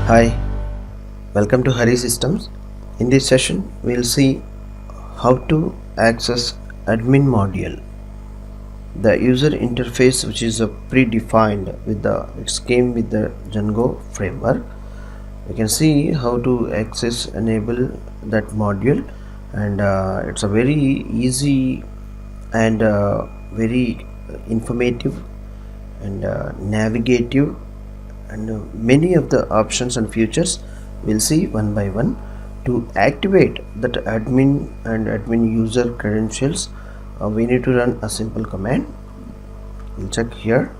Hi, welcome to Harisystems. In this session, we'll see how to access admin module. The user interface, which is predefined it came with the Django framework. You can see how to enable that module, and it's a very easy and very informative and navigative, and many of the options and features we'll see one by one. To activate that admin user credentials, we need to run a simple command. We'll check here.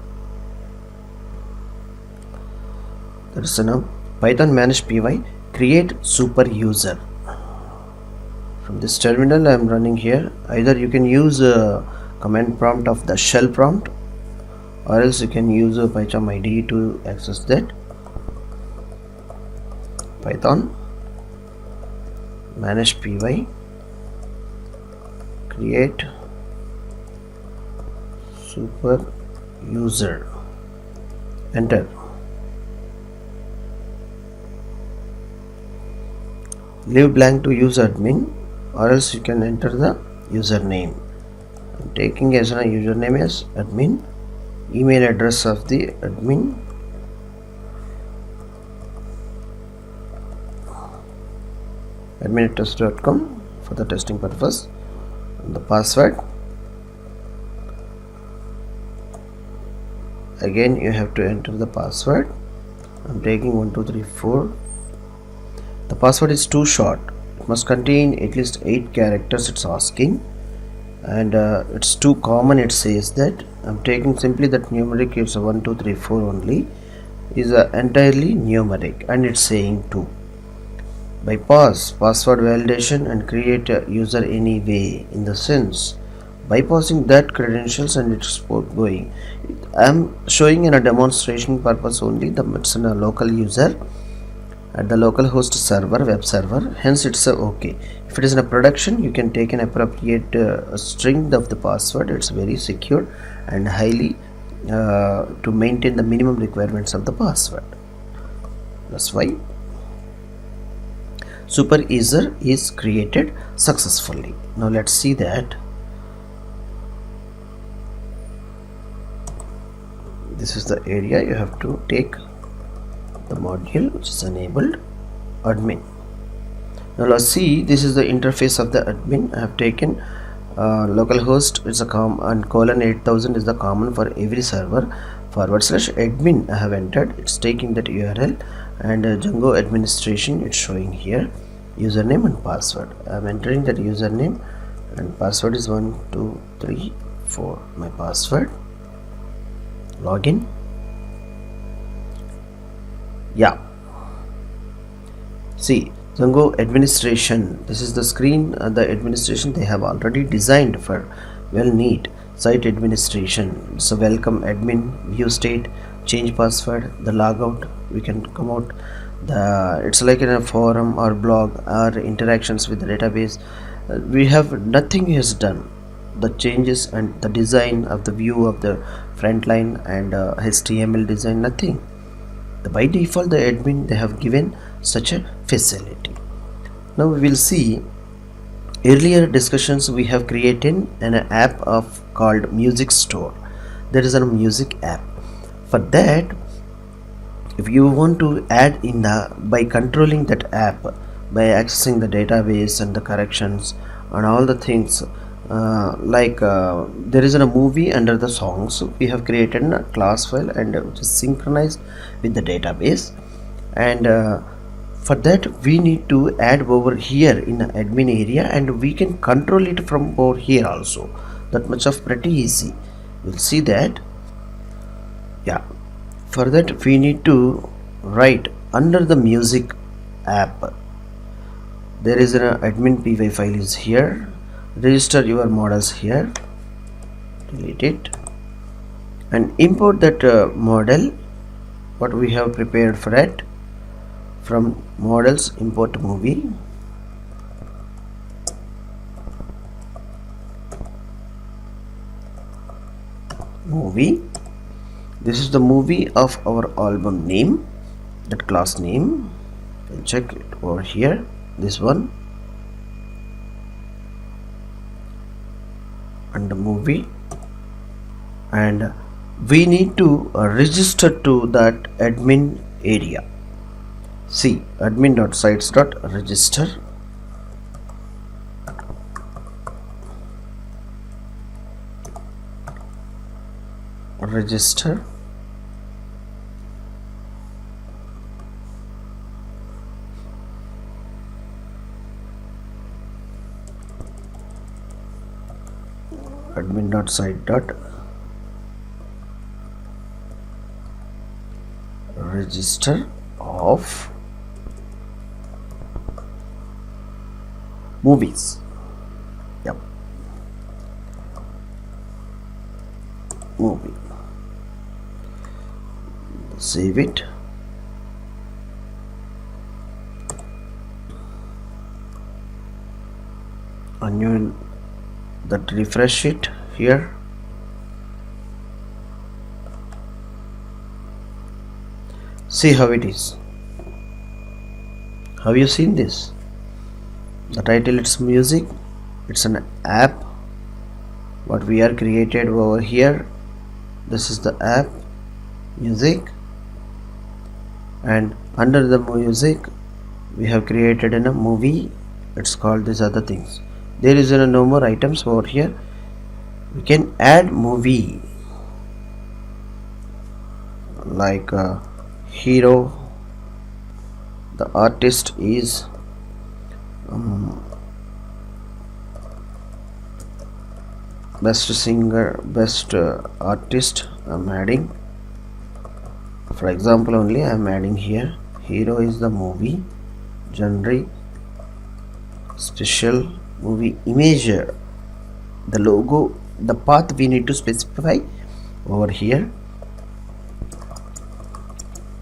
That is a Python manage py create super user. From this terminal I am running here. Either you can use a command prompt of the shell prompt, or else you can use a Python IDE to access that. Python manage py create super user, enter. Leave blank to use admin, or else you can enter the username. I'm taking as a username as admin, email address of the admin, admin@test.com for the testing purpose, and the password. Again you have to enter the password. I'm taking 1234. The password is too short. It must contain at least 8 characters, it's asking, and it's too common, it says that. I'm taking simply that numeric. It's a 1234 only, is entirely numeric, and it's saying 2. Bypass password validation and create a user anyway, in the sense bypassing that credentials, and it's going. I'm showing in a demonstration purpose only. It's in a local user at the local host server, web server, hence it's okay. If it is in a production, you can take an appropriate string of the password. It's very secure and highly to maintain the minimum requirements of the password. That's why super user is created successfully. Now let's see that. This is the area you have to take the module which is enabled, admin. Now let's see, this is the interface of the admin. I have taken localhost, it's a and colon 8000 is the common for every server, /admin I have entered. It's taking that URL, and Django administration, it's showing here username and password. I am entering that username, and password is 1234, my password. Login. Yeah, see, Django administration, this is the screen. The administration they have already designed for well neat site administration. So welcome admin, view state, change password, the logout, we can come out. It's like in a forum or blog or interactions with the database. We have nothing is done. The changes and the design of the view of the front line and HTML design, nothing. By default, the admin, they have given such a facility. Now we will see earlier discussions. We have created an app called music store. There is a music app. For that, if you want to add in by controlling that app, by accessing the database and the corrections and all the things, there is a movie under the songs. We have created a class file, and which is synchronized with the database, and for that we need to add over here in the admin area, and we can control it from over here also. That much of pretty easy. We'll see that. Yeah, for that we need to write under the music app. There is an admin py file is here. Register your models here, delete it, and import that model what we have prepared for it. From models, import movie, this is the movie of our album name. that class name. And check it over here, this one, under movie, and we need to register to that admin area. See, admin.sites.register. Register. admin.site.register of movies. Yep, movie. Save it. And you will that refresh it here. See how it is. Have you seen this? The title, it's music. It's an app what we are created over here. This is the app music, and under the music we have created in a movie. It's called these other things. There is no more items over here. We can add movie like hero. The artist is best singer, best artist. I'm adding, for example, only I'm adding here. Hero is the movie, genre, special movie, image, the logo, the path we need to specify over here.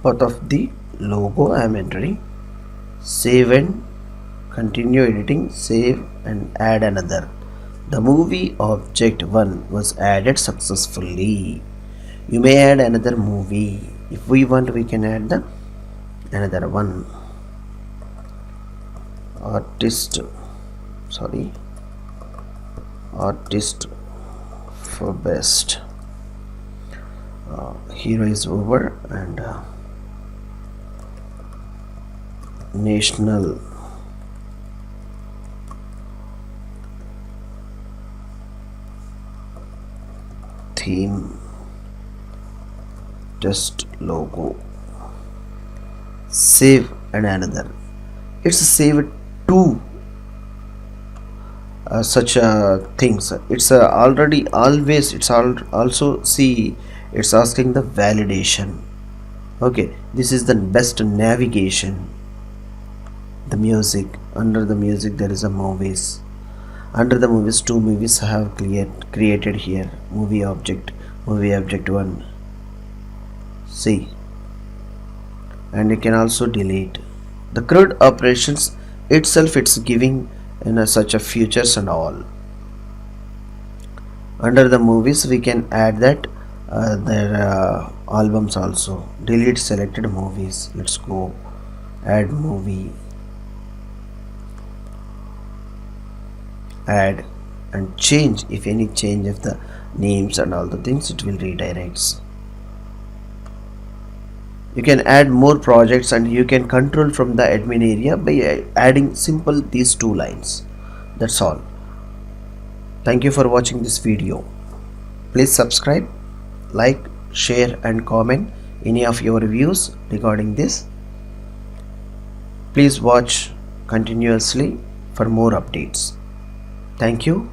Path of the logo I am entering. Save and continue editing. Save and add another. The movie object 1 was added successfully. You may add another movie. If we want, we can add the another one. Artist for best. Hero is over, and national theme, just logo. Save and another. It's saved to such things. It's already always. It's also see. It's asking the validation. Okay, this is the best navigation. The music, under the music there is a movies. Under the movies, 2 movies I have created here. Movie object 1. See, and you can also delete the CRUD operations itself. It's giving such a features and all. Under the movies we can add that their albums also. Delete selected movies. Let's go add movie, add, and change. If any change of the names and all the things, it will redirects. You can add more projects, and you can control from the admin area by adding simple these 2 lines. That's all. Thank you for watching this video. Please subscribe, like, share and comment any of your views regarding this. Please watch continuously for more updates. Thank you.